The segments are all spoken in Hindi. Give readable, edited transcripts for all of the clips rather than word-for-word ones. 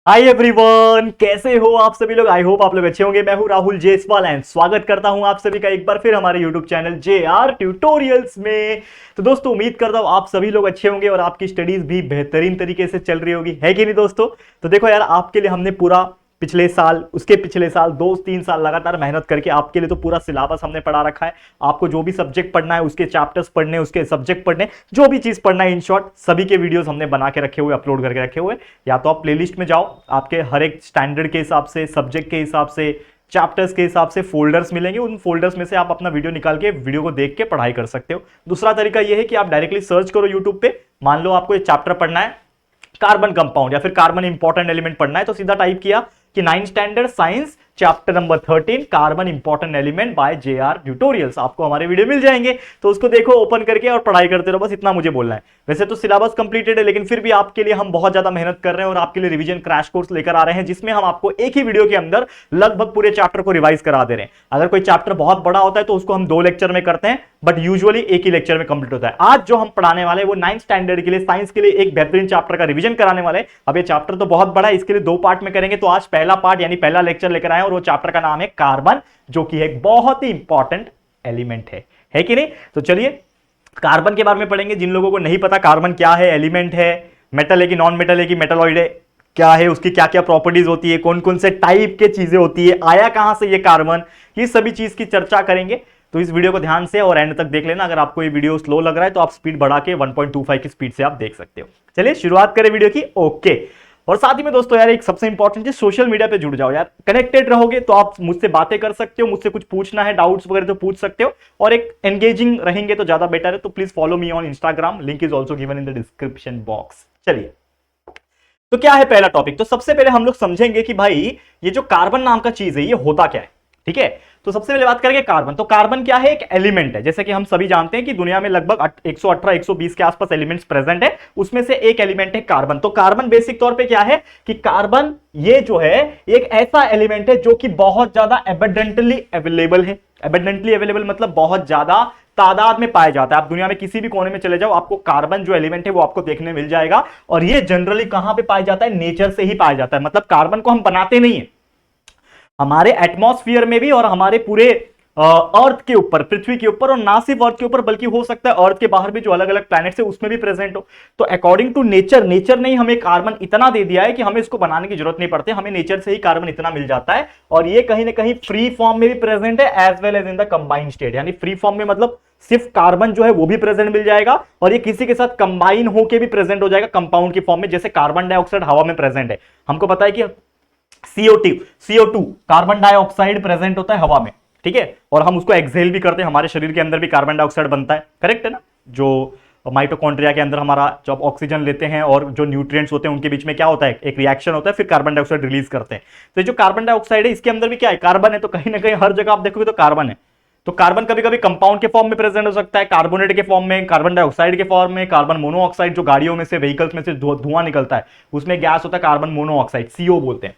हाय एवरीवन, कैसे हो आप सभी लोग। आई होप आप लोग अच्छे होंगे। मैं हूं राहुल जेसवाल एंड स्वागत करता हूं आप सभी का एक बार फिर हमारे यूट्यूब चैनल JR ट्यूटोरियल्स में। तो दोस्तों उम्मीद करता हूं आप सभी लोग अच्छे होंगे और आपकी स्टडीज भी बेहतरीन तरीके से चल रही होगी, है कि नहीं दोस्तों। तो देखो यार, आपके लिए हमने पूरा पिछले साल, उसके पिछले साल 2-3 साल लगातार मेहनत करके आपके लिए तो पूरा सिलेबस हमने पढ़ा रखा है। आपको जो भी सब्जेक्ट पढ़ना है, उसके चैप्टर्स पढ़ने, उसके सब्जेक्ट पढ़ने, जो भी चीज पढ़ना है, इन शॉर्ट सभी के वीडियोस हमने बना के रखे हुए, अपलोड करके रखे हुए। या तो आप प्लेलिस्ट में जाओ, आपके हर एक स्टैंडर्ड के हिसाब से, सब्जेक्ट के हिसाब से, चैप्टर्स के हिसाब से फोल्डर्स मिलेंगे। उन फोल्डर्स में से आप अपना वीडियो निकाल के वीडियो को देख के पढ़ाई कर सकते हो। दूसरा तरीका यह है कि आप डायरेक्टली सर्च करो यूट्यूब पे। मान लो आपको एक चैप्टर पढ़ना है, कार्बन कंपाउंड या फिर कार्बन इंपॉर्टेंट एलिमेंट पढ़ना है, तो सीधा टाइप किया कि 9th standard science chapter number 13 carbon important element by JR tutorials, आपको हमारे वीडियो मिल जाएंगे। तो उसको देखो, ओपन करके और पढ़ाई करते रहो, बस इतना मुझे बोलना है। वैसे तो सिलेबस कंप्लीटेड है, लेकिन फिर भी आपके लिए हम बहुत ज्यादा मेहनत कर रहे हैं और आपके लिए रिवीजन क्रैश कोर्स लेकर आ रहे हैं, जिसमें हम आपको एक ही वीडियो के अंदर लगभग पूरे चैप्टर को रिवाइज करा दे रहे हैं। अगर कोई चैप्टर बहुत बड़ा होता है तो उसको हम 2 लेक्चर में करते हैं, बट यूजुअली एक ही लेक्चर में कंप्लीट होता है। आज जो हम पढ़ाने वाले हैं वो 9th स्टैंडर्ड के लिए साइंस के लिए एक बेहतरीन चैप्टर का रिवीजन कराने वाले हैं। अब ये चैप्टर तो बहुत बड़ा है, इसके लिए 2 पार्ट में करेंगे। तो आज पहला पार्ट यानी पहला लेक्चर लेकर आए और वो चैप्टर का नाम है कार्बन, जो कि एक बहुत ही इंपॉर्टेंट एलिमेंट है कि नहीं। तो चलिए कार्बन के बारे में पढ़ेंगे। जिन लोगों को नहीं पता कार्बन क्या है, एलिमेंट है, मेटल है कि नॉन मेटल है कि मेटलॉइड है, क्या है, उसकी क्या क्या प्रॉपर्टीज होती है, कौन कौन से टाइप के चीजें होती है, आया कहां से ये कार्बन, ये सभी चीज की चर्चा करेंगे। तो इस वीडियो को ध्यान से और एंड तक देख लेना। अगर आपको ये वीडियो स्लो लग रहा है तो आप स्पीड बढ़ा के 1.25 की स्पीड से आप देख सकते हो। चलिए शुरुआत करें वीडियो की। ओके, और साथ ही में दोस्तों यार एक सबसे इंपॉर्टेंट चीज, सोशल मीडिया पे जुड़ जाओ यार। कनेक्टेड रहोगे तो आप मुझसे बातें कर सकते हो, मुझसे कुछ पूछना है, डाउट्स वगैरह तो पूछ सकते हो, और एक एंगेजिंग रहेंगे तो ज्यादा बेटर है। तो please follow me on Instagram, link is also given in the description box. चलिए, तो क्या है पहला टॉपिक। तो सबसे पहले हम लोग समझेंगे कि भाई ये जो कार्बन नाम का चीज है ये होता क्या है, ठीक है। तो सबसे पहले बात करेंगे कार्बन। तो कार्बन क्या है, एक एलिमेंट है। जैसे कि हम सभी जानते हैं कि दुनिया में लगभग 118-120 के आसपास एलिमेंट्स प्रेजेंट है, उसमें से एक एलिमेंट है कार्बन। तो कार्बन बेसिक तौर पे क्या है कि कार्बन ये जो है एक ऐसा एलिमेंट है जो कि बहुत ज्यादा एबंडेंटली अवेलेबल है। एबंडेंटली अवेलेबल मतलब बहुत ज्यादा तादाद में पाया जाता है। आप दुनिया में किसी भी कोने में चले जाओ, आपको कार्बन जो एलिमेंट है वो आपको देखने मिल जाएगा। और ये जनरली कहां पे पाया जाता है, नेचर से ही पाया जाता है। मतलब कार्बन को हम बनाते नहीं है, हमारे एटमॉस्फेयर में भी और हमारे पूरे अर्थ के ऊपर, पृथ्वी के ऊपर, और ना सिर्फ अर्थ के ऊपर बल्कि हो सकता है अर्थ के बाहर भी जो अलग अलग प्लैनेट्स है उसमें भी प्रेजेंट हो। तो अकॉर्डिंग टू नेचर, नेचर ने हमें कार्बन इतना दे दिया है कि हमें इसको बनाने की जरूरत नहीं पड़ती, हमें नेचर से ही कार्बन इतना मिल जाता है। और ये कहीं ना कहीं फ्री फॉर्म में भी प्रेजेंट है as well as in the combined state. यानी फ्री फॉर्म में मतलब सिर्फ कार्बन जो है वो भी प्रेजेंट मिल जाएगा, और ये किसी के साथ कंबाइन होकर भी प्रेजेंट हो जाएगा कंपाउंड की फॉर्म में। जैसे कार्बन डाइऑक्साइड हवा में प्रेजेंट है, हमको पता है कि CO2 कार्बन डाइऑक्साइड प्रेजेंट होता है हवा में, ठीक है, और हम उसको एक्सहेल भी करते हैं। हमारे शरीर के अंदर भी कार्बन डाइऑक्साइड बनता है, करेक्ट है ना। जो माइटोकॉन्ड्रिया के अंदर हमारा जब ऑक्सीजन लेते हैं और जो न्यूट्रिएंट्स होते हैं उनके बीच में क्या होता है, एक रिएक्शन होता है, फिर कार्बन डाइऑक्साइड रिलीज करते हैं। तो जो कार्बन डाइऑक्साइड है इसके अंदर भी क्या है, कार्बन है। तो कहीं ना कहीं हर जगह आप देखोगे तो कार्बन है। तो कार्बन कभी कभी कंपाउंड के फॉर्म में प्रेजेंट हो सकता है, कार्बोनेट के फॉर्म में, कार्बन डाइऑक्साइड के फॉर्म में, कार्बन मोनोऑक्साइड, जो गाड़ियों में से, व्हीकल्स में से धुआं निकलता है उसमें गैस होता है कार्बन मोनोऑक्साइड, CO बोलते हैं,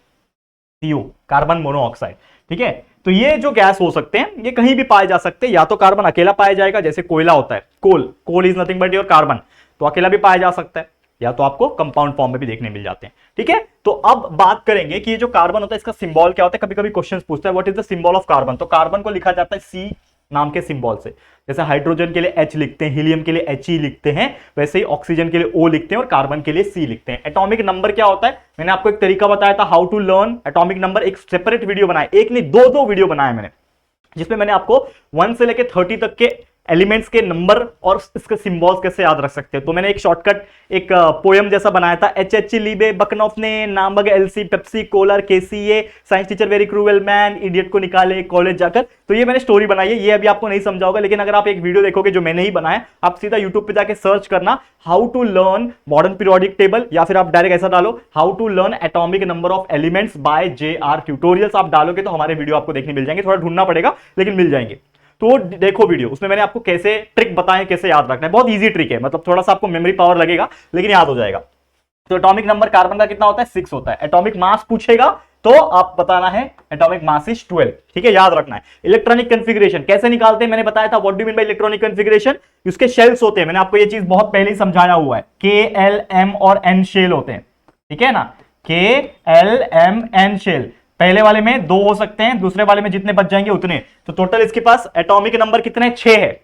CO कार्बन मोनोऑक्साइड, ठीक है। तो ये जो गैस हो सकते हैं ये कहीं भी पाए जा सकते हैं। या तो कार्बन अकेला पाया जाएगा, जैसे कोयला होता है, coal is nothing but your carbon, तो अकेला भी पाया जा सकता है, या तो आपको कंपाउंड फॉर्म में भी देखने मिल जाते हैं, ठीक है। तो अब बात करेंगे कि ये जो कार्बन होता है इसका सिंबल क्या होता है। कभी कभी क्वेश्चन पूछता है what is the symbol of carbon. तो कार्बन को लिखा जाता है C नाम के सिंबल से। जैसे हाइड्रोजन के लिए H लिखते हैं, हीलियम के लिए He लिखते हैं, वैसे ही ऑक्सीजन के लिए O लिखते हैं और कार्बन के लिए C लिखते हैं। एटॉमिक नंबर क्या होता है, मैंने आपको एक तरीका बताया था, how to learn atomic number. एक सेपरेट वीडियो बनाया, एक नहीं दो वीडियो बनाए मैंने, जिसमें मैंने आपको 1 से लेकर 30 तक के एलिमेंट्स के नंबर और इसके सिंबल्स कैसे याद रख सकते हो। तो मैंने एक शॉर्टकट, एक पोएम जैसा बनाया था, HH लीबे बकनॉफ ने नामबग LC पेप्सी कोलर KCA science teacher very cruel man idiot को निकाले कॉलेज जाकर। तो ये मैंने स्टोरी बनाई है, ये अभी आपको नहीं समझा होगा, लेकिन अगर आप एक वीडियो देखोगे जो मैंने ही बनाया, आप सीधा यूट्यूब पे जाके सर्च करना how to learn modern periodic table, या फिर आप डायरेक्ट ऐसा डालो how to learn atomic number of elements by JR tutorials. आप डालोगे तो हमारे वीडियो आपको देखने मिल जाएंगे, थोड़ा ढूंढना पड़ेगा लेकिन मिल जाएंगे। तो देखो वीडियो, उसमें मैंने आपको कैसे ट्रिक बताएं, कैसे याद रखना है। बहुत इजी ट्रिक है, मतलब थोड़ा सा आपको मेमोरी पावर लगेगा लेकिन याद हो जाएगा। तो एटॉमिक नंबर कार्बन का कितना होता है, 6 होता है। एटॉमिक मास पूछेगा तो आप बताना है एटॉमिक मास इज 12, ठीक है, याद रखना है। इलेक्ट्रॉनिक कॉन्फ़िगरेशन कैसे निकालते हैं मैंने बताया था, what do mean by electronic configuration. उसके शेल्स होते हैं, मैंने आपको ये चीज बहुत पहले ही समझाया हुआ है, K L M और N शेल होते हैं, ठीक है ना। KLMN shell. पहले वाले में 2 हो सकते हैं, दूसरे वाले में जितने बच जाएंगे उतने। तो टोटल इसके पास एटॉमिक नंबर कितने? 6 है।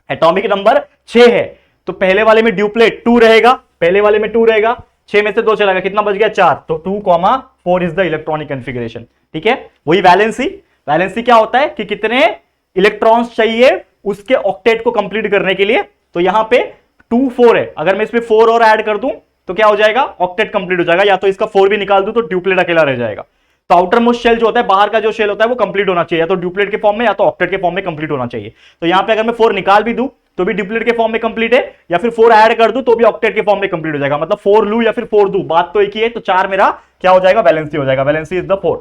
एटॉमिक नंबर 6 है। तो पहले वाले में ड्यूप्लेट 2 रहेगा, पहले वाले में 2 रहेगा, 6 में से 2 चला गया, कितना बच गया? 4। तो 2,4 इज द इलेक्ट्रॉनिक कॉन्फ़िगरेशन। ठीक है, वही वैलेंसी। वैलेंसी क्या होता है कि कितने इलेक्ट्रॉन्स चाहिए उसके ऑक्टेट को कंप्लीट करने के लिए। तो यहां पे 2 4 है, अगर मैं इसमें 4 और ऐड कर दूं तो क्या हो जाएगा? ऑक्टेट कंप्लीट हो जाएगा। या तो इसका 4 भी निकाल दूं तो ड्यूप्लेट अकेला रह जाएगा। तो आउटर मोस्ट शेल जो होता है, बाहर का जो शेल होता है, वो कंप्लीट होना चाहिए, या तो ड्यूप्लेट के फॉर्म में या तो ऑक्टेट के फॉर्म में कंप्लीट होना चाहिए। तो यहां पे अगर मैं 4 निकाल भी दूं तो भी ड्यूप्लेट के फॉर्म में कंप्लीट है, या फिर 4 ऐड कर दूं तो भी ऑक्टेट के फॉर्म में कंप्लीट हो जाएगा। मतलब 4 लू या फिर 4 दूं, बात तो एक ही है। तो 4 मेरा क्या हो जाएगा? वैलेंसी हो जाएगा। Valency is the 4।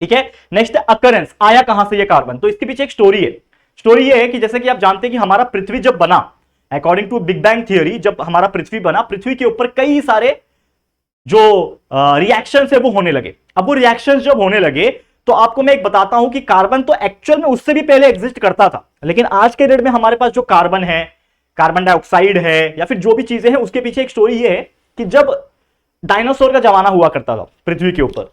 ठीक है, नेक्स्ट अकरेंस। आया कहां से ये कार्बन? तो इसके पीछे एक स्टोरी है। स्टोरी ये है कि जैसे कि आप जानते हैं कि हमारा पृथ्वी जब बना, according to big bang theory, जब हमारा पृथ्वी बना, पृथ्वी के ऊपर कई सारे जो रिएक्शंस है वो होने लगे। अब वो रिएक्शंस जब होने लगे तो आपको मैं एक बताता हूं कि कार्बन तो एक्चुअल में उससे भी पहले एग्जिस्ट करता था, लेकिन आज के डेट में हमारे पास जो कार्बन है, कार्बन डाइऑक्साइड है, या फिर जो भी चीजें हैं, उसके पीछे एक स्टोरी ये है कि जब डायनासोर का जमाना हुआ करता था पृथ्वी के ऊपर।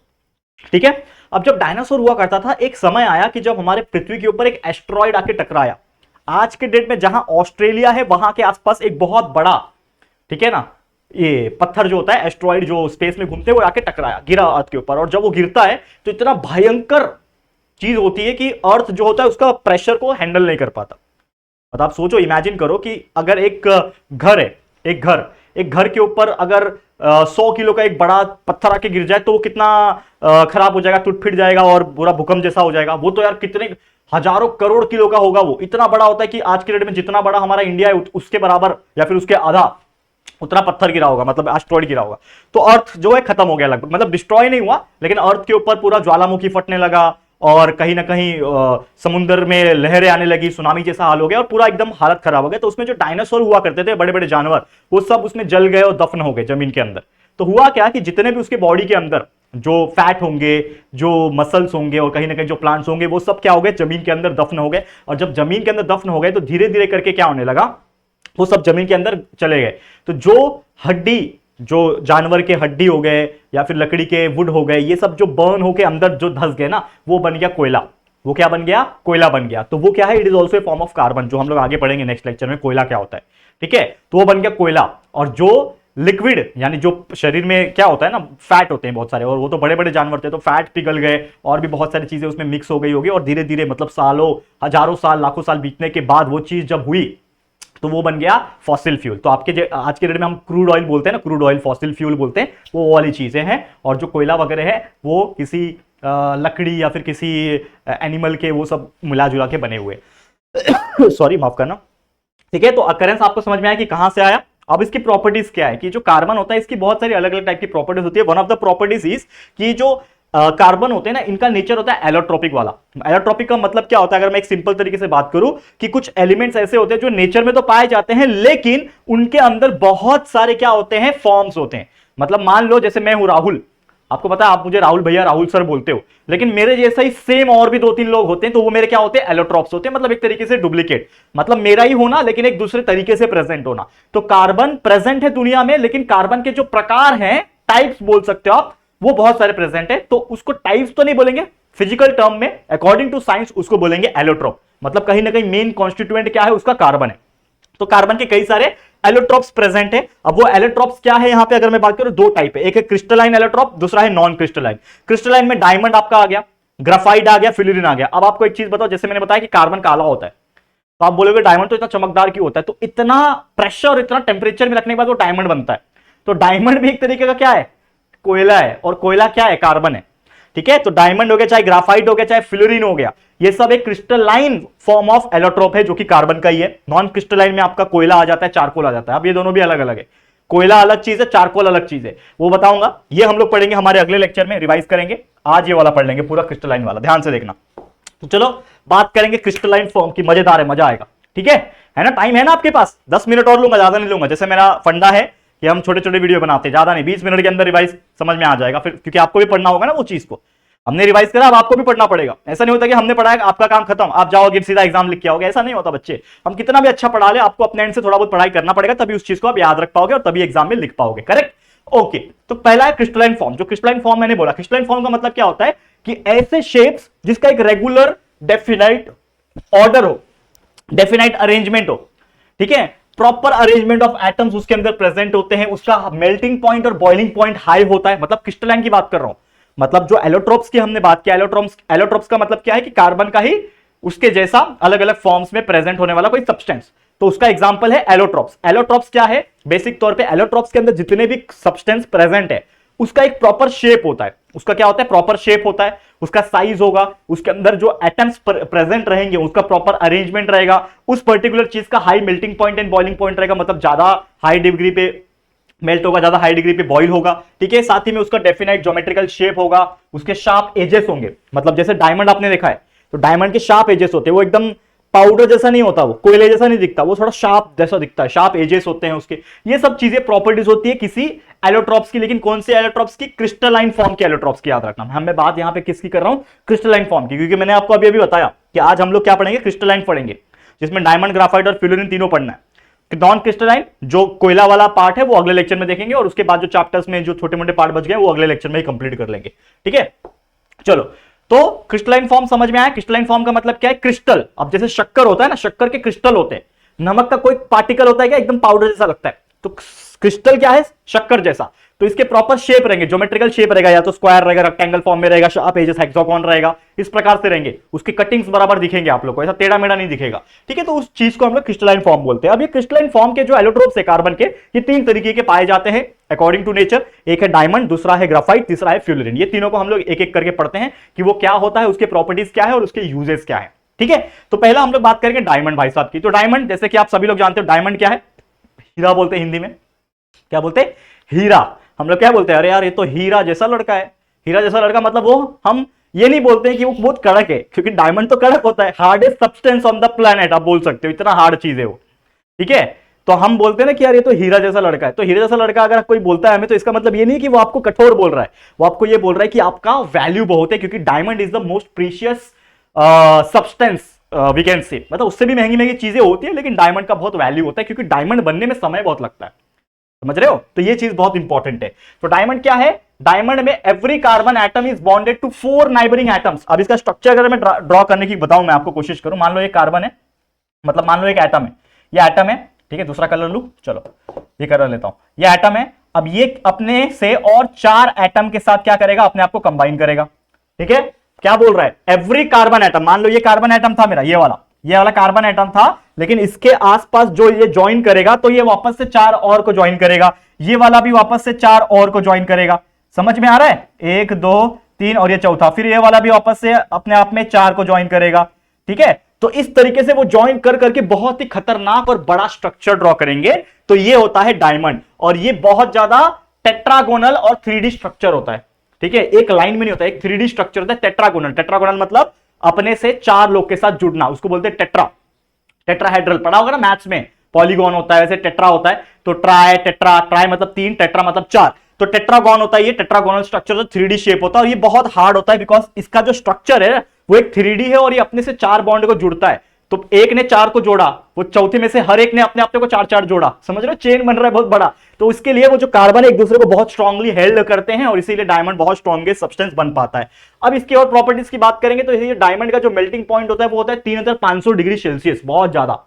ठीक है, अब जब डायनासोर हुआ करता था, एक समय आया कि जब हमारे पृथ्वी के ऊपर एक एस्ट्रॉयड आके टकराया। आज के डेट में जहां ऑस्ट्रेलिया है वहां के आसपास एक बहुत बड़ा, ठीक है ना, ये पत्थर जो होता है, एस्ट्रॉयड जो स्पेस में घूमते हैं, वो आके टकराया, गिरा अर्थ के ऊपर। और जब वो गिरता है तो इतना भयंकर चीज होती है कि अर्थ जो होता है उसका प्रेशर को हैंडल नहीं कर पाता। मतलब आप सोचो, इमेजिन करो कि अगर एक घर है, एक घर के ऊपर अगर 100 किलो का एक बड़ा पत्थर आके गिर जाए तो वो कितना खराब हो जाएगा, टूट फिट जाएगा और पूरा भूकंप जैसा हो जाएगा। वो तो यार कितने हजारों करोड़ किलो का होगा, वो इतना बड़ा होता है कि आज के डेट में जितना बड़ा हमारा इंडिया है उसके बराबर या फिर उसके आधा उतना पत्थर गिरा होगा, मतलब एस्ट्रॉयड गिरा होगा। तो अर्थ जो है खत्म हो गया लगभग, मतलब डिस्ट्रॉय नहीं हुआ, लेकिन अर्थ के ऊपर पूरा ज्वालामुखी फटने लगा और कहीं ना कहीं समुद्र में लहरें आने लगी, सुनामी जैसा हाल हो गया और पूरा एकदम हालत खराब हो गया। तो उसमें जो डायनासोर हुआ करते थे, बड़े बड़े जानवर, वो सब उसमें जल गए और दफन हो गए जमीन के अंदर। तो हुआ क्या कि जितने भी उसके बॉडी के अंदर जो फैट होंगे, जो मसल्स होंगे और कहीं ना कहीं जो प्लांट्स होंगे, वो सब क्या हो गए? जमीन के अंदर दफन हो गए। और जब जमीन के अंदर दफन हो गए तो धीरे धीरे करके क्या होने लगा? वो सब जमीन के अंदर चले गए। तो जो हड्डी, जो जानवर के हड्डी हो गए या फिर लकड़ी के वुड हो गए, ये सब जो बर्न होके अंदर जो धंस गए ना, वो बन गया कोयला। वो क्या बन गया? कोयला बन गया। तो वो क्या है? It is also a form of carbon, जो हम लोग आगे पढ़ेंगे नेक्स्ट लेक्चर में, कोयला क्या होता है। ठीक है, तो वो बन गया कोयला। और जो लिक्विड, यानी जो शरीर में क्या होता है ना, फैट होते हैं बहुत सारे, और वो तो बड़े बड़े जानवर थे, तो फैट पिघल गए और भी बहुत सारी चीजें उसमें मिक्स हो गई होगी। और धीरे धीरे, मतलब सालों, हजारों साल, लाखों साल बीतने के बाद वो चीज जब हुई तो वो बन गया फॉसिल फ्यूल। तो आपके आज के डेट में हम क्रूड ऑयल बोलते हैं ना, क्रूड ऑयल फॉसिल फ्यूल बोलते हैं, वो वाली चीजें हैं। और जो कोयला वगैरह है वो किसी लकड़ी या फिर किसी एनिमल के वो सब मिला जुला के बने हुए सॉरी, माफ करना। ठीक है, तो अकरेंस आपको समझ में आया कि कहां से आया। अब इसकी प्रॉपर्टीज क्या है कि जो कार्बन होता है इसकी बहुत सारी अलग अलग टाइप की प्रॉपर्टीज होती है। One of the properties is कि जो कार्बन होते हैं ना, इनका नेचर होता है एलोट्रोपिक वाला। एलोट्रोपिक का मतलब क्या होता है, अगर मैं एक सिंपल तरीके से बात करूं, कि कुछ एलिमेंट्स ऐसे होते हैं जो नेचर में तो पाए जाते हैं, लेकिन उनके अंदर बहुत सारे क्या होते हैं? फॉर्म्स होते हैं। मतलब मान लो जैसे मैं हूं राहुल, आपको पता है आप मुझे राहुल भैया, राहुल सर बोलते हो, लेकिन मेरे जैसा ही सेम और भी 2-3 लोग होते हैं, तो वो मेरे क्या होते हैं? एलोट्रॉप्स होते हैं। मतलब एक तरीके से डुप्लीकेट, मतलब मेरा ही होना लेकिन एक दूसरे तरीके से प्रेजेंट होना। तो कार्बन प्रेजेंट है दुनिया में, लेकिन कार्बन के जो प्रकार हैं, टाइप्स बोल सकते हो आप, वो बहुत सारे प्रेजेंट है। तो उसको टाइप्स तो नहीं बोलेंगे फिजिकल टर्म में, अकॉर्डिंग टू साइंस उसको बोलेंगे एलोट्रोप। मतलब कहीं ना कहीं मेन कॉन्स्टिट्यूएंट क्या है? उसका कार्बन है। तो कार्बन के कई सारे एलोट्रोप्स प्रेजेंट है। अब वो एलोट्रोप्स क्या है, यहां पे अगर मैं बात करूं, 2 टाइप है। एक है क्रिस्टलाइन एलोट्रोप, दूसरा है नॉन क्रिस्टलाइन। क्रिस्टलाइन में डायमंड आपका आ गया, ग्राफाइट आ गया, फ्लोरीन आ गया। अब आपको एक चीज बताओ, जैसे मैंने बताया कि कार्बन काला होता है, तो आप बोलोगे डायमंड तो इतना चमकदार क्यों होता है? तो इतना प्रेशर और इतना टेम्परेचर में रखने के बाद वो डायमंड बनता है। तो डायमंड भी एक तरीके का क्या है? कोयला है। और कोयला क्या है? कार्बन है। ठीक है, तो डायमंड हो गया, चाहे ग्राफाइट हो गया, चाहे फ्लोरीन हो गया, ये सब एक क्रिस्टलाइन फॉर्म ऑफ एलोट्रोप है, जो कि कार्बन का ही है। नॉन क्रिस्टलाइन में आपका कोयला आ जाता है, चारकोल आ जाता है। अब ये दोनों भी अलग अलग है, कोयला अलग चीज है, चारकोल अलग चीज है, वो बताऊंगा। ये हम लोग पढ़ेंगे हमारे अगले लेक्चर में, रिवाइज करेंगे। आज ये वाला पढ़ लेंगे पूरा क्रिस्टलाइन वाला, ध्यान से देखना। तो चलो बात करेंगे क्रिस्टलाइन फॉर्म की, मजेदार है, मजा आएगा। ठीक है ना? टाइम है ना आपके पास? 10 मिनट और लूंगा, ज्यादा नहीं लूंगा। जैसे मेरा फंडा है कि हम छोटे छोटे वीडियो बनाते हैं, ज्यादा नहीं, 20 मिनट के अंदर रिवाइज समझ में आ जाएगा फिर, क्योंकि आपको भी पढ़ना होगा ना वो चीज को। हमने रिवाइज करा, अब आपको भी पढ़ना पड़ेगा। ऐसा नहीं होता कि हमने पढ़ाया आपका काम खत्म, आप जाओगे सीधा एग्जाम लिख के आओगे, ऐसा नहीं होता बच्चे। हम कितना भी अच्छा पढ़ा ले, आपको अपने एंड से थोड़ा बहुत पढ़ाई करना पड़ेगा, तभी उस चीज को आप याद रख पाओगे और तभी एग्जाम में लिख पाओगे। करेक्ट? ओके, तो पहला है क्रिस्टलाइन फॉर्म। जो क्रिस्टलाइन फॉर्म मैंने बोला, क्रिस्टलाइन फॉर्म का मतलब क्या होता है कि ऐसे शेप्स जिसका एक रेगुलर डेफिनाइट ऑर्डर हो, डेफिनाइट अरेंजमेंट हो, ठीक है, प्रॉपर अरेंजमेंट ऑफ एटम्स उसके अंदर प्रेजेंट होते हैं, उसका मेल्टिंग पॉइंट और बॉइलिंग पॉइंट हाई होता है, मतलब क्रिस्टलाइन की बात कर रहा हूं। मतलब जो एलोट्रोप्स की हमने बात किया, एलोट्रोप्स का मतलब क्या है कि कार्बन का ही उसके जैसा अलग अलग फॉर्म्स में प्रेजेंट होने वाला कोई सब्सटेंस, तो उसका एग्जांपल है एलोट्रोप्स। एलोट्रोप्स क्या है, बेसिक तौर पे एलोट्रोप्स के अंदर जितने भी सब्सटेंस प्रेजेंट है उसका एक प्रॉपर शेप होता है। उसका क्या होता है, प्रॉपर शेप होता है, उसका साइज होगा, उसके अंदर जो एटम्स प्रेजेंट रहेंगे उसका प्रॉपर अरेंजमेंट रहेगा, उस पर्टिकुलर चीज का high melting point and boiling point रहेगा, मतलब ज्यादा हाई डिग्री पे मेल्ट होगा, ज्यादा हाई डिग्री पे बॉईल होगा, ठीक है। साथ ही में उसका डेफिनाइट ज्योमेट्रिकल शेप होगा, उसके शार्प एजेस होंगे, मतलब जैसे डायमंड आपने देखा है तो डायमंड के शार्प एजेस होते हैं, वो एकदम पाउडर जैसा नहीं होता, वो कोयले जैसा नहीं दिखता, वो थोड़ा शार्प जैसा दिखता है, शार्प एजेस होते हैं उसके। ये सब चीजें प्रॉपर्टीज होती है किसी एलोट्रॉप्स की, लेकिन कौन से एलोट्रॉप्स की, क्रिस्टलाइन फॉर्म के एलोट्रॉप्स की, याद रखना। मैं बात यहां पे किसकी कर रहा हूं, क्रिस्टलाइन फॉर्म की, क्योंकि मैंने आपको अभी बताया कि आज हम लोग क्या पढ़ेंगे, क्रिस्टलाइन पढ़ेंगे, जिसमें डायमंड, ग्राफाइट और फ्लोरीन तीनों पढ़ना है। नॉन क्रिस्टलाइन जो कोयला वाला पार्ट है वो अगले लेक्चर में देखेंगे, और उसके बाद जो चैप्टर्स में जो छोटे मोटे पार्ट बच गए वो अगले लेक्चर में ही कंप्लीट कर लेंगे, ठीक है। चलो, तो क्रिस्टलाइन फॉर्म समझ में आया। क्रिस्टलाइन फॉर्म का मतलब क्या है, क्रिस्टल। अब जैसे शक्कर होता है ना, शक्कर के क्रिस्टल होते हैं, नमक का कोई पार्टिकल होता है क्या, एकदम पाउडर जैसा लगता है, तो क्रिस्टल क्या है, शक्कर जैसा। तो इसके प्रॉपर शेप रहेंगे, ज्योमेट्रिकल शेप रहेगा, या तो स्क्वायर रहेगा, रेक्टेंगल फॉर्म में रहेगा, शार्प एजेस हेक्सागोन रहेगा, इस प्रकार से रहेंगे, उसके कटिंग्स बराबर दिखेंगे आप लोग को, ऐसा टेढ़ा मेढ़ा नहीं दिखेगा, ठीक है। तो उस चीज को हम लोग क्रिस्टलाइन फॉर्म बोलते हैं। अब ये क्रिस्टलाइन फॉर्म के जो एलोट्रोप्स है कार्बन के, ये तीन तरीके के पाए जाते हैं अकॉर्डिंग टू नेचर। एक है डायमंड, दूसरा है ग्राफाइट, तीसरा है फ्लोरीन। ये तीनों को हम लोग एक एक करके पढ़ते हैं कि वो क्या होता है, उसके प्रॉपर्टीज क्या है और उसके यूजेस क्या है, ठीक है। तो पहला हम लोग बात करेंगे डायमंड भाई साहब की। तो डायमंड, जैसे कि आप सभी लोग जानते हो, डायमंड क्या है, हीरा बोलते हैं हिंदी में, क्या बोलते हैं, हीरा। हम लोग क्या बोलते हैं, अरे यार ये तो हीरा जैसा लड़का है। हीरा जैसा लड़का मतलब वो, हम ये नहीं बोलते हैं कि वो बहुत कड़क है, क्योंकि डायमंड तो कड़क होता है, hardest substance on the planet आप बोल सकते हो, इतना हार्ड चीज है वो, ठीक है। तो हम बोलते हैं ना कि यार ये तो हीरा जैसा लड़का है। तो हीरा जैसा लड़का अगर कोई बोलता है हमें, तो इसका मतलब ये नहीं कि वो आपको कठोर बोल रहा है, वो आपको ये बोल रहा है कि आपका वैल्यू बहुत है, क्योंकि diamond is the most precious substance we can say, मतलब उससे भी महंगी महंगी चीजें होती है, लेकिन डायमंड का बहुत वैल्यू होता है, क्योंकि डायमंड बनने में समय बहुत लगता है, समझ रहे हो। तो ये चीज बहुत इंपॉर्टेंट है। तो डायमंड क्या है, डायमंड में every carbon atom is bonded to 4 neighbouring atoms. अब इसका स्ट्रक्चर अगर मैं ड्रॉ करने की बताऊं, मैं आपको कोशिश करूं, मान लो एक कार्बन है, मतलब मान लो एक एटम है, ये एटम है, ठीक है। दूसरा कलर लू, चलो ये कलर लेता हूं, ये एटम है। अब ये अपने से और 4 एटम के साथ क्या करेगा, अपने आप को कंबाइन करेगा, ठीक है। क्या बोल रहा है, एवरी कार्बन एटम, मान लो ये कार्बन एटम था मेरा, ये वाला कार्बन एटम था, लेकिन इसके आसपास जो ये ज्वाइन करेगा तो ये वापस से 4 और को ज्वाइन करेगा, ये वाला भी वापस से 4 और को ज्वाइन करेगा। समझ में आ रहा है, 1 2 3 और ये चौथा, फिर ये वाला भी वापस से अपने आप में 4 को ज्वाइन करेगा, ठीक है। तो इस तरीके से वो ज्वाइन कर करके बहुत ही खतरनाक और बड़ा स्ट्रक्चर ड्रॉ करेंगे, तो ये होता है डायमंड। और ये बहुत ज्यादा टेट्रागोनल और 3D स्ट्रक्चर होता है, ठीक है, एक लाइन में नहीं होता, एक 3D स्ट्रक्चर होता है टेट्रागोनल। टेट्रागोनल मतलब अपने से 4 लोग के साथ जुड़ना, उसको बोलते हैं टेट्रा। टेट्राहेड्रल पढ़ा होगा ना मैथ्स में, पॉलीगॉन होता है, वैसे टेट्रा होता है, तो ट्राई, टेट्रा, ट्राई मतलब 3, टेट्रा मतलब 4, तो टेट्रागॉन होता है ये, टेट्रागोनल स्ट्रक्चर, तो 3D शेप होता है, और ये बहुत हार्ड होता है, बिकॉज इसका जो स्ट्रक्चर है वो एक 3D है, और ये अपने से 4 बॉन्ड को जुड़ता है। तो एक ने 4 को जोड़ा, वो चौथे में से हर एक ने अपने आप को 4 जोड़ा, समझ रहे हो, चेन बन रहा है बहुत बड़ा। तो इसके लिए वो जो कार्बन एक दूसरे को बहुत स्ट्रांगली हेल्ड करते हैं, और इसीलिए डायमंड बहुत स्ट्रॉन्गेस्ट सब्सटेंस बन पाता है। अब इसकी और प्रॉपर्टीज की बात करेंगे, तो ये डायमंड का जो मेल्टिंग पॉइंट होता है वो होता है 3500 डिग्री सेल्सियस, बहुत ज्यादा।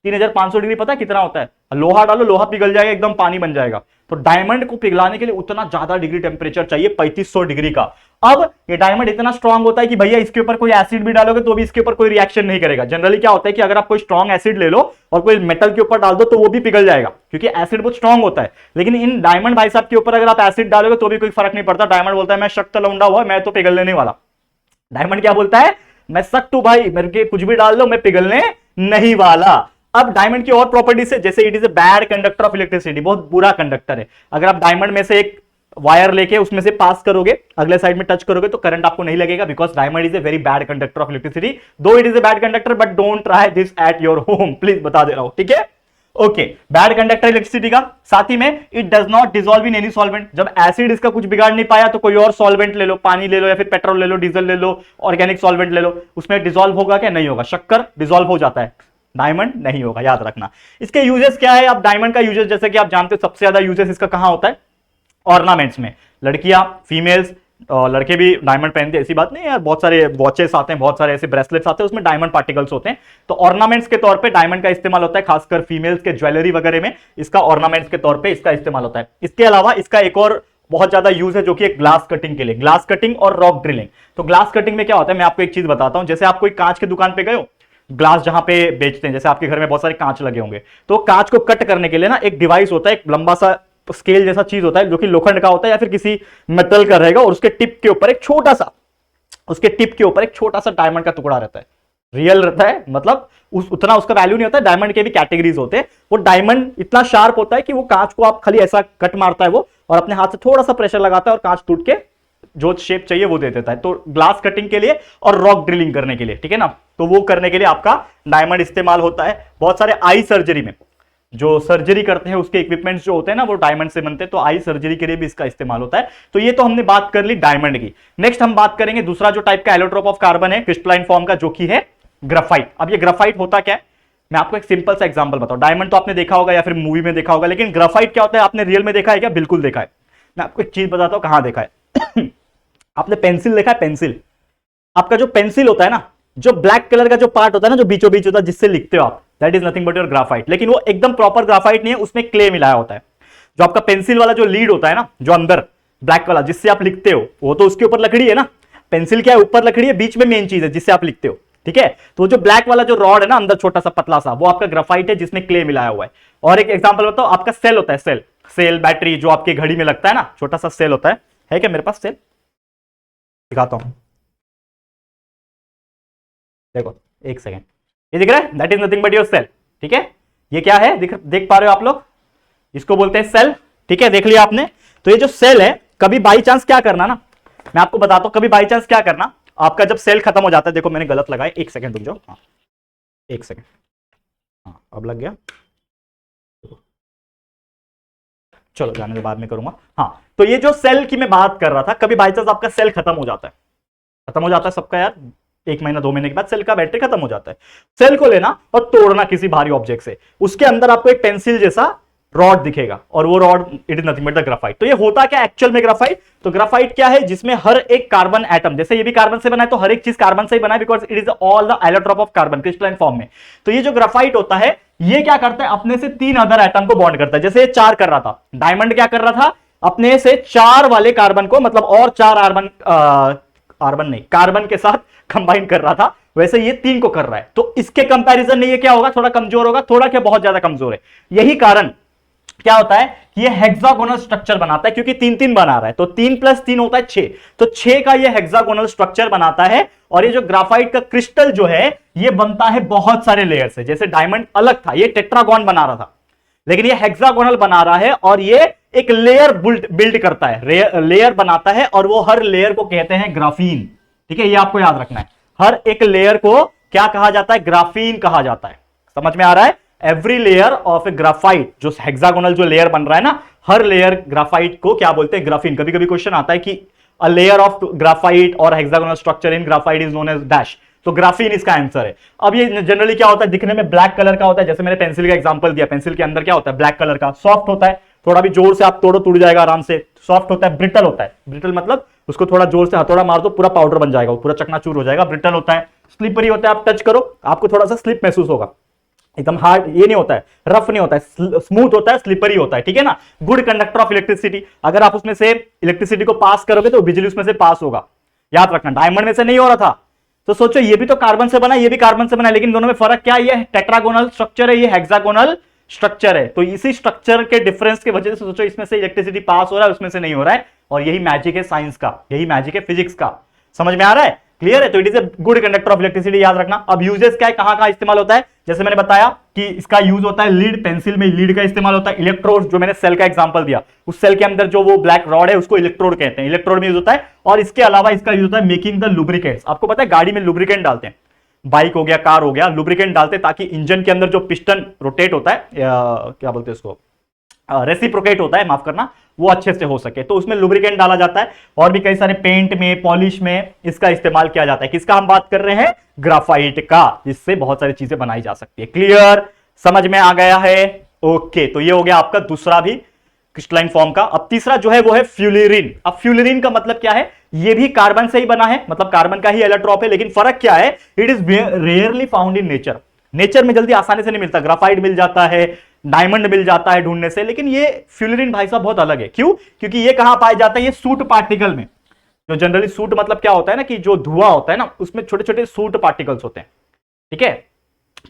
3500 डिग्री पता है कितना होता है, लोहा डालो, लोहा पिघल जाएगा, एकदम पानी बन जाएगा। तो डायमंड को पिघलाने के लिए उतना ज्यादा डिग्री टेम्परेचर चाहिए, 3500 डिग्री का। अब ये डायमंड इतना स्ट्रांग होता है कि भैया इसके ऊपर कोई एसिड भी डालोगे तो भी इसके ऊपर कोई रिएक्शन नहीं करेगा। जनरली क्या होता है कि अगर आप कोई स्ट्रांग एसिड ले लो और कोई मेटल के ऊपर डाल दो तो वो भी पिघल जाएगा, क्योंकि एसिड बहुत स्ट्रांग होता है। लेकिन इन डायमंड भाई साहब के ऊपर अगर आप एसिड डालोगे तो भी कोई फर्क नहीं पड़ता। डायमंड बोलता है मैं शक्त लौंडा हुआ, मैं तो पिघलने नहीं वाला। डायमंड क्या बोलता है, मैं सख्त हूं भाई, मेरे के कुछ भी डाल दो, मैं पिघलने नहीं वाला। अब डायमंड की और प्रॉपर्टीज है, जैसे it is a bad conductor of electricity, बहुत बुरा कंडक्टर है। अगर आप डायमंड में से एक वायर लेके उसमें से पास करोगे, अगले साइड में टच करोगे तो करंट आपको नहीं लगेगा, because diamond is a very bad conductor of electricity. Though it is a bad conductor, but don't try this at your home, please बता दे रहा हूं, ठीक है। ओके, बैड कंडक्टर इलेक्ट्रिसिटी का। साथ ही में it does not dissolve in any solvent, जब एसिड इसका कुछ बिगाड़ नहीं पाया तो कोई और सॉल्वेंट ले लो, पानी ले लो या फिर पेट्रोल ले लो, डीजल ले लो, ऑर्गेनिक सॉल्वेंट ले लो, उसमें डिसॉल्व होगा क्या, नहीं होगा। शक्कर डिसॉल्व हो जाता है, डायमंड नहीं होगा, याद रखना। इसके यूजेस क्या है, अब डायमंड का यूजेस जैसे कि आप जानते हो सबसे ज्यादा यूजेस इसका कहां होता है, ऑर्नामेंट्स में लड़कियां, फीमेल्स और लड़के भी डायमंड पहनते हैं, ऐसी बात नहीं यार, बहुत सारे वॉचेस आते हैं, बहुत सारे ऐसे ब्रेसलेट्स आते हैं, उसमें डायमंड पार्टिकल्स होते हैं। तो ऑर्नामेंट्स के तौर पे डायमंड का इस्तेमाल होता है, खासकर फीमेल्स के ज्वेलरी वगैरह में इसका ऑर्नामेंट्स के तौर पे इसका इस्तेमाल होता है। इसके अलावा इसका एक और बहुत ज्यादा यूज है जो कि ग्लास कटिंग के लिए, ग्लास कटिंग और रॉक ड्रिलिंग। तो ग्लास कटिंग में क्या होता है, मैं आपको एक चीज बताता हूं। जैसे आप कोई कांच की दुकान पे गए हो, ग्लास जहां पे बेचते हैं, जैसे आपके घर में बहुत सारे कांच लगे होंगे, तो कांच को कट करने के लिए ना एक डिवाइस होता है, एक लंबा सा स्केल जैसा चीज होता है जो कि लोखंड का होता है या फिर किसी मेटल का रहेगा, और उसके टिप के ऊपर एक छोटा सा डायमंड का टुकड़ा रहता है। रियल रहता है, मतलब उतना उसका वैल्यू नहीं होता है। डायमंड के भी कैटेगरीज होते हैं। वो डायमंड इतना शार्प होता है कि वो कांच को आप खाली ऐसा कट मारता है वो, और अपने हाथ से थोड़ा सा प्रेशर लगाता है और कांच टूट के जो शेप चाहिए वो दे देता है। तो ग्लास कटिंग के लिए और रॉक ड्रिलिंग करने के लिए, ठीक है ना, तो वो करने के लिए आपका डायमंड इस्तेमाल होता है। बहुत सारे आई सर्जरी में जो सर्जरी करते हैं उसके इक्विपमेंट्स जो होते हैं ना वो डायमंड से बनते हैं, तो आई सर्जरी के लिए भी इसका इस्तेमाल होता है। तो ये तो हमने बात कर ली डायमंड की। नेक्स्ट हम बात करेंगे दूसरा जो टाइप का एलोट्रोप ऑफ कार्बन है क्रिस्टलाइन फॉर्म का, जो कि है ग्राफाइट। अब ये ग्राफाइट होता क्या है, मैं आपको एक सिंपल सा एग्जांपल बताऊं। डायमंड तो आपने देखा होगा या फिर मूवी में देखा होगा, लेकिन ग्राफाइट क्या होता है आपने रियल में देखा है क्या? बिल्कुल देखा है। मैं आपको एक चीज बताता हूं कहां देखा है। आपने पेंसिल देखा है? पेंसिल, आपका जो पेंसिल होता है ना, जो ब्लैक कलर का जो पार्ट होता है ना, जो बीचों बीच होता है जिससे लिखते हो आप, that is nothing but your graphite. लेकिन वो एकदम प्रॉपर ग्राफाइट नहीं है, उसमें क्ले मिलाया होता है। जो आपका पेंसिल वाला जो लीड होता है ना, जो अंदर ब्लैक वाला जिससे आप लिखते हो, वो तो उसके ऊपर लकड़ी है ना। पेंसिल क्या है? ऊपर लकड़ी है, बीच में मेन चीज है जिससे आप लिखते हो, ठीक है। तो जो ब्लैक वाला जो रॉड है ना अंदर छोटा सा पतला सा, वो आपका ग्राफाइट है जिसमें क्ले मिलाया हुआ है। और एक एग्जांपल बताओ, आपका सेल होता है, सेल बैटरी जो आपकी घड़ी में लगता है ना, छोटा सा सेल होता है क्या मेरे पास सेल? दिखाता हूं, देखो एक सेकेंड, ये दिख रहा है? That is nothing but your cell, ठीक है। ये क्या है देख पा रहे हो आप लोग? इसको बोलते हैं सेल, ठीक है, देख लिया आपने। तो ये जो सेल है, कभी बाई चांस क्या करना ना, मैं आपको बताता हूं, कभी बाई चांस क्या करना, आपका जब सेल खत्म हो जाता है, देखो मैंने गलत लगाया, एक सेकंड रुक जाओ, हाँ एक सेकंड, हाँ अब लग गया, चलो जाने के बाद में करूंगा। हाँ, तो ये जो सेल की मैं बात कर रहा था, कभी बाई चांस आपका सेल खत्म हो जाता है सबका यार, 1 महीना 2 महीने के बाद सेल का बैटरी खत्म हो जाता है। सेल को लेना और तोड़ना किसी भारी ऑब्जेक्ट से, उसके अंदर आपको एक पेंसिल जैसा रॉड दिखेगा, और वो rod it is nothing but the graphite. तो ये होता क्या एक्चुअल में ग्राफाइट? तो ग्राफाइट क्या है? जिसमें हर एक कार्बन एटम, जैसे ये भी कार्बन से बना है, तो हर एक चीज कार्बन से ही बना है, because it is all the allotrope of carbon crystalline form में। तो ये जो ग्राफाइट होता है, ये क्या करता है? अपने से 3 अदर एटम को बॉन्ड करता है। जैसे ये 4 कर रहा था, डायमंड क्या कर रहा था? अपने से 4 वाले कार्बन को, मतलब और 4 कार्बन के साथ कंबाइन कर रहा था, वैसे ये 3 को कर रहा है। तो इसके कंपैरिजन में ये क्या होगा? थोड़ा कमजोर होगा, थोड़ा क्या बहुत ज्यादा कमजोर है। यही कारण क्या होता है कि ये हेक्सागोनल स्ट्रक्चर बनाता है, क्योंकि 3-3 बना रहा है, तो 3 + 3 होता है 6, तो 6 का ये हेक्सागोनल स्ट्रक्चर बनाता है। और ये जो ग्राफाइट का क्रिस्टल जो है, ये बनता है बहुत सारे लेयर से। जैसे डायमंड अलग था, ये टेट्रागोन बना रहा था, लेकिन ये हेक्सागोनल बना रहा है, और ये एक लेयर बिल्ड करता है, लेयर बनाता है, और वो हर लेयर को कहते हैं ग्राफीन, ठीक है। ये आपको याद रखना है, हर एक लेयर को क्या कहा जाता है? ग्राफीन कहा जाता है। समझ में आ रहा है? Every layer of A graphite, जो हेक्सागोनल जो लेयर बन रहा है ना, हर लेयर ग्राफाइट को क्या बोलते हैं? ग्राफीन। कभी कभी क्वेश्चन आता है कि अ लेयर ऑफ ग्राफाइट और hexagonal structure in graphite is known as dash, तो ग्राफीन इसका आंसर है। अब ये जनरली क्या होता है? दिखने में ब्लैक कलर का होता है। जैसे मैंने पेंसिल का एग्जांपल दिया, पेंसिल के अंदर क्या होता है? ब्लैक कलर का, सॉफ्ट होता है, थोड़ा भी जोर से आप तोड़ो टूट जाएगा आराम से, सॉफ्ट होता है। ब्रिटल होता है, ब्रिटल मतलब उसको थोड़ा जोर से हथौड़ा मार दो पूरा पाउडर बन जाएगा, वो पूरा चकनाचूर हो जाएगा। ब्रिटल होता है। स्लिपरी होता है, आप टच करो आपको थोड़ा सा स्लिप महसूस होगा, एकदम हार्ड ये नहीं होता है, रफ नहीं होता है, स्मूथ होता है, स्लिपरी होता है, ठीक है ना। गुड कंडक्टर ऑफ इलेक्ट्रिसिटी, अगर आप उसमें से इलेक्ट्रिसिटी को पास करोगे तो बिजली उसमें से पास होगा, याद रखना। डायमंड में से नहीं हो रहा था, तो सोचो ये भी तो कार्बन से बना है, ये भी कार्बन से बना है, लेकिन दोनों में फर्क क्या है? ये टेट्रागोनल स्ट्रक्चर है, ये हेक्सागोनल स्ट्रक्चर है। तो इसी स्ट्रक्चर के डिफरेंस की वजह से सोचो इसमें से इलेक्ट्रिसिटी पास हो रहा है, उसमें से नहीं हो रहा है, और यही मैजिक है साइंस का, यही मैजिक है फिजिक्स का। समझ में आ रहा है? क्लियर है? तो it is a good conductor of electricity, याद रखना। अब यूजेस क्या है, कहां कहां इस्तेमाल होता है? जैसे मैंने बताया कि इसका यूज होता है लीड, पेंसिल में लीड का इस्तेमाल होता है। इलेक्ट्रोड, जो मैंने सेल का एग्जांपल दिया, उस सेल के अंदर जो वो ब्लैक रॉड है उसको इलेक्ट्रोड कहते हैं, इलेक्ट्रोड में यूज होता है। और इसके अलावा इसका यूज होता है मेकिंग द लुब्रिकेंट्स। आपको पता है गाड़ी में लुब्रिकेंट डालते हैं, बाइक हो गया, कार हो गया, लुब्रिकेंट डालते हैं ताकि इंजन के अंदर जो पिस्टन रोटेट होता है, क्या बोलते हैं उसको, रेसिप्रोकेट होता है, माफ करना, वो अच्छे से हो सके, तो उसमें लुब्रिकेंट डाला जाता है। और भी कई सारे पेंट में, पॉलिश में इसका इस्तेमाल किया जाता है। किसका हम बात कर रहे हैं? ग्राफाइट का, जिससे बहुत सारी चीजें बनाई जा सकती है। क्लियर? समझ में आ गया है? ओके, तो ये हो गया आपका दूसरा भी क्रिस्टलाइन फॉर्म का। अब तीसरा जो है वो है फ्यूलेरिन। अब फ्यूलेरिन का मतलब क्या है, ये भी कार्बन से ही बना है, मतलब कार्बन का ही एलोट्रॉप है, लेकिन फर्क क्या है, it is rarely found in nature. Nature में जल्दी आसानी से नहीं मिलता, ग्राफाइट मिल जाता है, डायमंड मिल जाता है ढूंढने से, लेकिन ये फ्यूलेरिन भाई साहब बहुत अलग है। क्यों? क्योंकि ये कहां पाया जाता है, ये सूट पार्टिकल में। जो जनरली सूट मतलब क्या होता है ना, कि जो धुआं होता है ना उसमें छोटे छोटे सूट पार्टिकल्स होते हैं, ठीक है,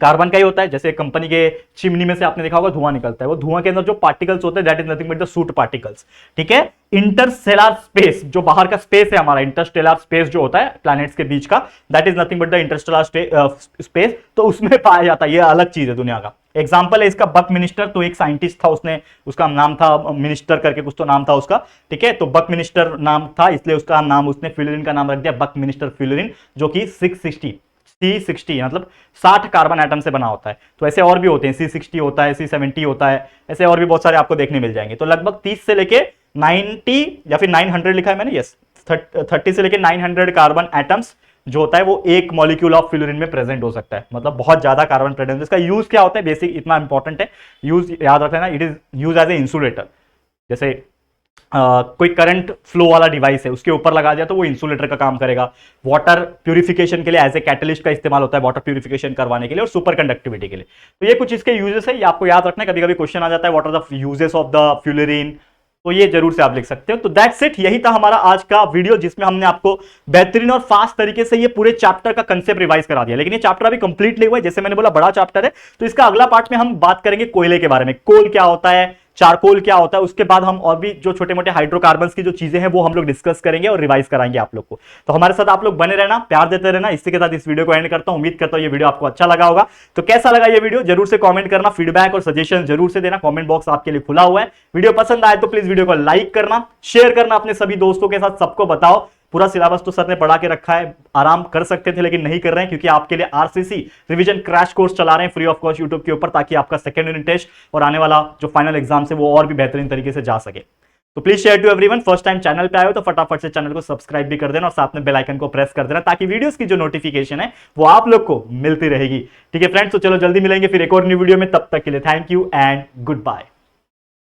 कार्बन का ही होता है। जैसे कंपनी के चिमनी में से आपने देखा होगा धुआं निकलता है, वो धुआं के अंदर जो पार्टिकल्स होते हैं that is nothing but the suit particles, ठीक है। इंटरस्टेलर स्पेस, जो बाहर का स्पेस है हमारा, इंटरस्टेलर स्पेस जो होता है प्लैनेट्स के बीच का, that is nothing but the Interstellar space, तो उसमें पाया जाता है। ये अलग चीज है दुनिया का। एग्जाम्पल है इसका बकमिनिस्टर, तो एक साइंटिस्ट था, उसने, उसका नाम था मिनिस्टर करके कुछ तो नाम था उसका, ठीक है, तो बकमिनिस्टर नाम था, इसलिए उसका नाम, उसने फ्यूलेरिन का नाम रख दिया बकमिनिस्टर फ्यूलेरिन, जो कि 660 C60 मतलब 60 कार्बन एटम से बना होता है। तो ऐसे और भी होते हैं, C60 होता है, C70 होता है, ऐसे और भी बहुत सारे आपको देखने मिल जाएंगे। तो लगभग 30 से लेके 90 या फिर 900 लिखा है मैंने, यस, 30 से लेके 900 कार्बन एटम्स जो होता है वो एक मॉलिक्यूल ऑफ फ्यूलेरिन में प्रेजेंट हो सकता है, मतलब बहुत ज्यादा कार्बन प्रेजेंट। इसका यूज क्या होता है, बेसिक इतना इंपॉर्टेंट है, यूज याद रख लेना, it is use as a insulator. जैसे कोई करंट फ्लो वाला डिवाइस है, उसके ऊपर लगा दिया तो वो इंसुलेटर का काम करेगा। वाटर प्यूरिफिकेशन के लिए एज ए कैटलिस्ट का इस्तेमाल होता है, वाटर प्यूरिफिकेशन करवाने के लिए, और सुपर कंडक्टिविटी के लिए। तो ये कुछ इसके यूजेस है, ये आपको याद रखना है। कभी कभी क्वेश्चन आ जाता है what are the uses of the fullerene, तो ये जरूर से आप लिख सकते हो। तो दैट्स इट, यही था हमारा आज का वीडियो, जिसमें हमने आपको बेहतरीन और फास्ट तरीके से ये पूरे चैप्टर का कंसेप्ट रिवाइज करा दिया। लेकिन ये चैप्टर अभी कंप्लीट नहीं हुआ है, जैसे मैंने बोला बड़ा चैप्टर है, तो इसका अगला पार्ट में हम बात करेंगे कोयले के बारे में, कोल क्या होता है, चारकोल क्या होता है, उसके बाद हम और भी जो छोटे मोटे हाइड्रोकार्बन्स की जो चीजें हैं वो हम लोग डिस्कस करेंगे और रिवाइज कराएंगे आप लोग को। तो हमारे साथ आप लोग बने रहना, प्यार देते रहना। इसी के साथ इस वीडियो को एंड करता हूं। उम्मीद करता हूं ये वीडियो आपको अच्छा लगा होगा। तो कैसा लगा ये वीडियो जरूर से कमेंट करना, फीडबैक और सजेशन जरूर से देना, कमेंट बॉक्स आपके लिए खुला हुआ है। वीडियो पसंद आए तो प्लीज वीडियो को लाइक करना, शेयर करना अपने सभी दोस्तों के साथ, सबको बताओ। पूरा सिलेबस तो सर ने पढ़ा के रखा है, आराम कर सकते थे लेकिन नहीं कर रहे हैं, क्योंकि आपके लिए आरसीसी रिवीजन क्रैश कोर्स चला रहे हैं फ्री ऑफ कॉस्ट यूट्यूब के ऊपर, ताकि आपका सेकंड यूनिट टेस्ट और आने वाला जो फाइनल एग्जाम है वो और भी बेहतरीन तरीके से जा सके। तो please share to everyone. First time channel पे आए हो तो फटाफट से चैनल को सब्सक्राइब भी कर देना और साथ में बेल आइकन को प्रेस कर देना, ताकि वीडियोस की जो नोटिफिकेशन है वो आप लोग को मिलती रहेगी। ठीक है फ्रेंड्स, तो चलो जल्दी मिलेंगे फिर एक और न्यू वीडियो में, तब तक के लिए thank you and good bye.